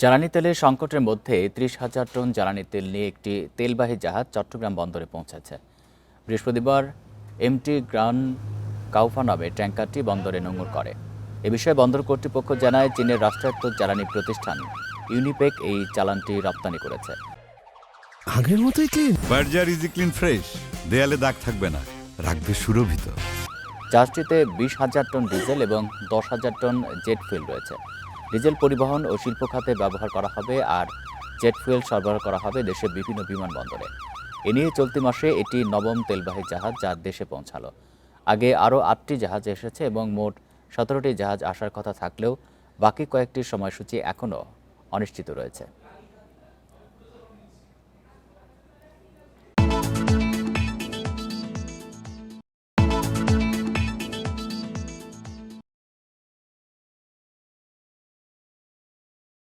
জ্বালানি তেলের সংকটের মধ্যে ৩০,০০০ টন জ্বালানি তেল নিয়ে একটি তেলবাহী জাহাজ চট্টগ্রাম বন্দরে পৌঁছেছে। বৃহস্পতিবার এমটি গ্রান্ড কাউফা নামে ট্যাংকারটি বন্দরে নোঙর করে। এ বিষয়ে বন্দর কর্তৃপক্ষ জানায়, চীনের রাষ্ট্রায়ত্ত জ্বালানি প্রতিষ্ঠান ইউনিপেক এই চালানটি রপ্তানি করেছে। আগের মতোই clean. Berger easy clean fresh, দেয়ালে দাগ থাকবে না, রাখবে সুরভিত। জাহাজটিতে ২০,০০০ টন ডিজেল এবং ১০,০০০ টন জেট ফুয়েল রয়েছে। ডিজেল পরিবহন ও শিল্প খাতে ব্যবহার করা হবে, আর জেট ফুয়েল সরবরাহ করা হবে দেশের বিভিন্ন বিমানবন্দরে। এ নিয়ে চলতি মাসে এটি নবম তেলবাহী জাহাজ যা দেশে পৌঁছালো। আগে আরও ৮টি জাহাজ এসেছে এবং মোট ১৭টি জাহাজ আসার কথা থাকলেও বাকি কয়েকটির সময়সূচি এখনও অনিশ্চিত রয়েছে।